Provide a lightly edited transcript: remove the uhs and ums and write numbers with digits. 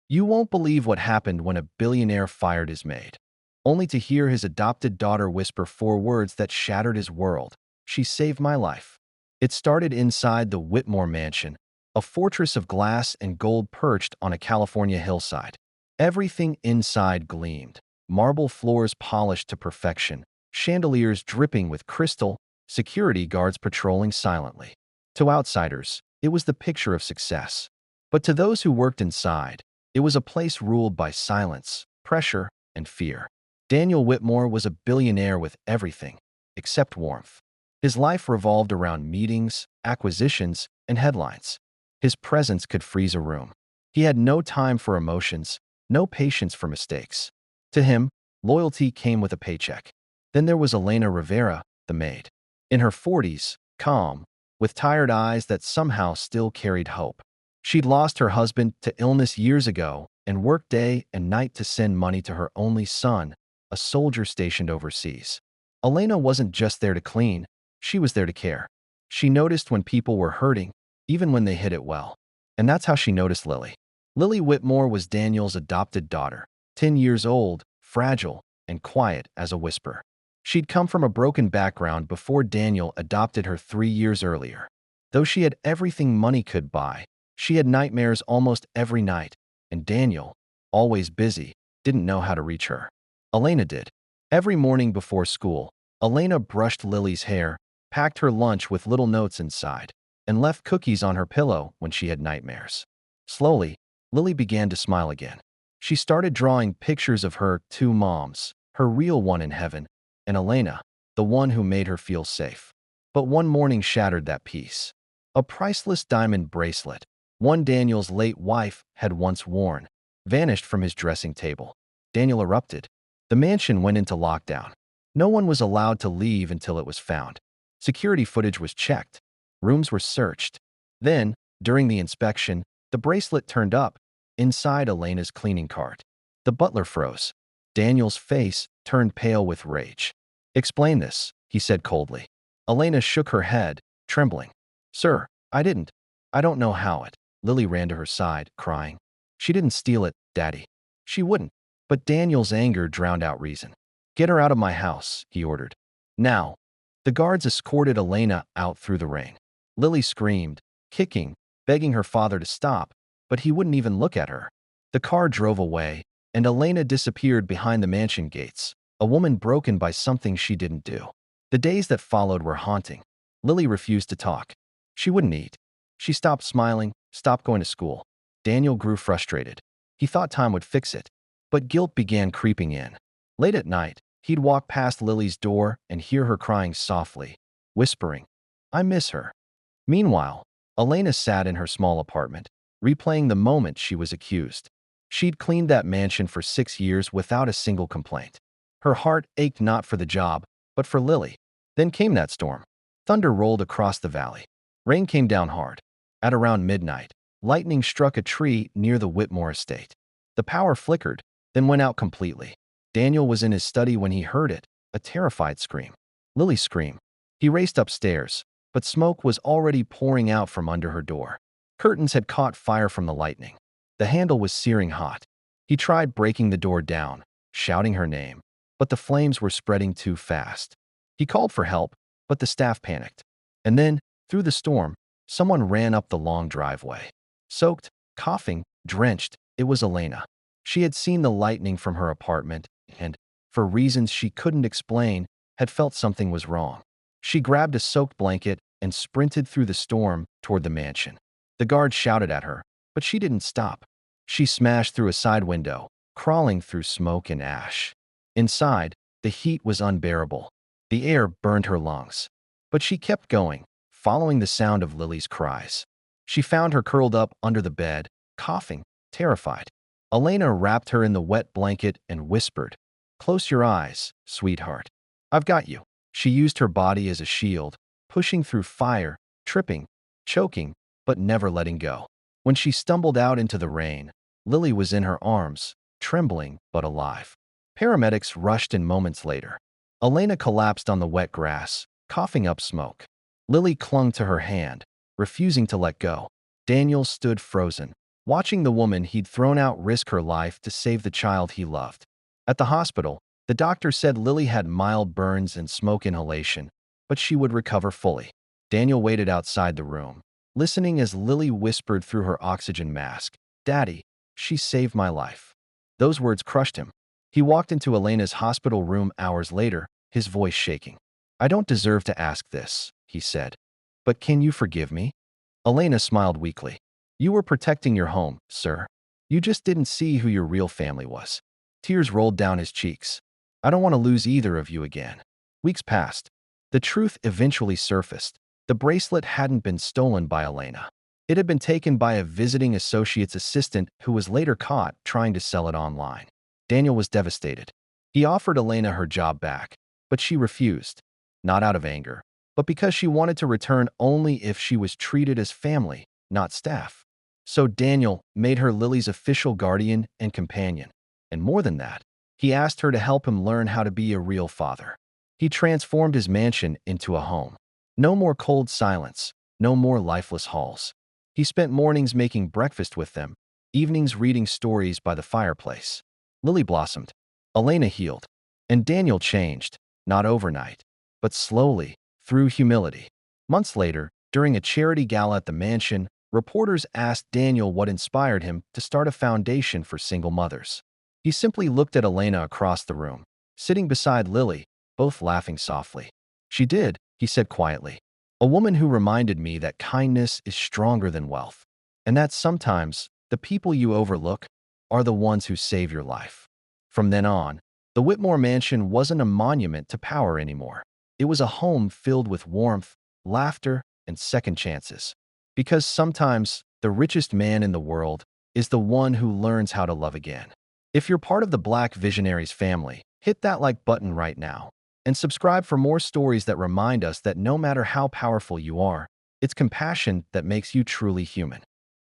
You won't believe what happened when a billionaire fired his maid, only to hear his adopted daughter whisper 4 words that shattered his world. She saved my life. It started inside the Whitmore mansion, a fortress of glass and gold perched on a California hillside. Everything inside gleamed, marble floors polished to perfection, chandeliers dripping with crystal, security guards patrolling silently. To outsiders, it was the picture of success. But to those who worked inside, it was a place ruled by silence, pressure, and fear. Daniel Whitmore was a billionaire with everything except warmth. His life revolved around meetings, acquisitions, and headlines. His presence could freeze a room. He had no time for emotions, no patience for mistakes. To him, loyalty came with a paycheck. Then there was Elena Rivera, the maid. In her 40s, calm, with tired eyes that somehow still carried hope. She'd lost her husband to illness years ago and worked day and night to send money to her only son, a soldier stationed overseas. Elena wasn't just there to clean, she was there to care. She noticed when people were hurting, even when they hid it well. And that's how she noticed Lily. Lily Whitmore was Daniel's adopted daughter, 10 years old, fragile, and quiet as a whisper. She'd come from a broken background before Daniel adopted her 3 years earlier. Though she had everything money could buy, she had nightmares almost every night, and Daniel, always busy, didn't know how to reach her. Elena did. Every morning before school, Elena brushed Lily's hair, packed her lunch with little notes inside, and left cookies on her pillow when she had nightmares. Slowly, Lily began to smile again. She started drawing pictures of her 2 moms, her real one in heaven, and Elena, the one who made her feel safe. But one morning shattered that peace. A priceless diamond bracelet, one Daniel's late wife had once worn, vanished from his dressing table. Daniel erupted. The mansion went into lockdown. No one was allowed to leave until it was found. Security footage was checked. Rooms were searched. Then, during the inspection, the bracelet turned up, inside Elena's cleaning cart. The butler froze. Daniel's face turned pale with rage. "Explain this," he said coldly. Elena shook her head, trembling. "Sir, I didn't. I don't know how it." Lily ran to her side, crying. "She didn't steal it, Daddy. She wouldn't." But Daniel's anger drowned out reason. "Get her out of my house," he ordered. "Now." The guards escorted Elena out through the rain. Lily screamed, kicking, begging her father to stop, but he wouldn't even look at her. The car drove away, and Elena disappeared behind the mansion gates, a woman broken by something she didn't do. The days that followed were haunting. Lily refused to talk. She wouldn't eat. She stopped smiling, stopped going to school. Daniel grew frustrated. He thought time would fix it, but guilt began creeping in. Late at night, he'd walk past Lily's door and hear her crying softly, whispering, "I miss her." Meanwhile, Elena sat in her small apartment, replaying the moment she was accused. She'd cleaned that mansion for 6 years without a single complaint. Her heart ached not for the job, but for Lily. Then came that storm. Thunder rolled across the valley. Rain came down hard. At around midnight, lightning struck a tree near the Whitmore estate. The power flickered, then went out completely. Daniel was in his study when he heard it, a terrified scream. Lily's scream. He raced upstairs, but smoke was already pouring out from under her door. Curtains had caught fire from the lightning. The handle was searing hot. He tried breaking the door down, shouting her name, but the flames were spreading too fast. He called for help, but the staff panicked. And then, through the storm, someone ran up the long driveway. Soaked, coughing, drenched, it was Elena. She had seen the lightning from her apartment and, for reasons she couldn't explain, had felt something was wrong. She grabbed a soaked blanket and sprinted through the storm toward the mansion. The guard shouted at her, but she didn't stop. She smashed through a side window, crawling through smoke and ash. Inside, the heat was unbearable. The air burned her lungs. But she kept going, following the sound of Lily's cries. She found her curled up under the bed, coughing, terrified. Elena wrapped her in the wet blanket and whispered, "Close your eyes, sweetheart. I've got you." She used her body as a shield, pushing through fire, tripping, choking, but never letting go. When she stumbled out into the rain, Lily was in her arms, trembling but alive. Paramedics rushed in moments later. Elena collapsed on the wet grass, coughing up smoke. Lily clung to her hand, refusing to let go. Daniel stood frozen, watching the woman he'd thrown out risk her life to save the child he loved. At the hospital, the doctor said Lily had mild burns and smoke inhalation, but she would recover fully. Daniel waited outside the room, listening as Lily whispered through her oxygen mask, "Daddy, she saved my life." Those words crushed him. He walked into Elena's hospital room hours later, his voice shaking. "I don't deserve to ask this," he said. "But can you forgive me?" Elena smiled weakly. "You were protecting your home, sir. You just didn't see who your real family was." Tears rolled down his cheeks. "I don't want to lose either of you again." Weeks passed. The truth eventually surfaced. The bracelet hadn't been stolen by Elena. It had been taken by a visiting associate's assistant who was later caught trying to sell it online. Daniel was devastated. He offered Elena her job back, but she refused, not out of anger, but because she wanted to return only if she was treated as family, not staff. So Daniel made her Lily's official guardian and companion. And more than that, he asked her to help him learn how to be a real father. He transformed his mansion into a home. No more cold silence, no more lifeless halls. He spent mornings making breakfast with them, evenings reading stories by the fireplace. Lily blossomed, Elena healed, and Daniel changed, not overnight, but slowly, through humility. Months later, during a charity gala at the mansion, reporters asked Daniel what inspired him to start a foundation for single mothers. He simply looked at Elena across the room, sitting beside Lily, both laughing softly. "She did," he said quietly. "A woman who reminded me that kindness is stronger than wealth, and that sometimes the people you overlook are the ones who save your life." From then on, the Whitmore mansion wasn't a monument to power anymore. It was a home filled with warmth, laughter, and second chances. Because sometimes the richest man in the world is the one who learns how to love again. If you're part of the Black Visionaries family, hit that like button right now and subscribe for more stories that remind us that no matter how powerful you are, it's compassion that makes you truly human.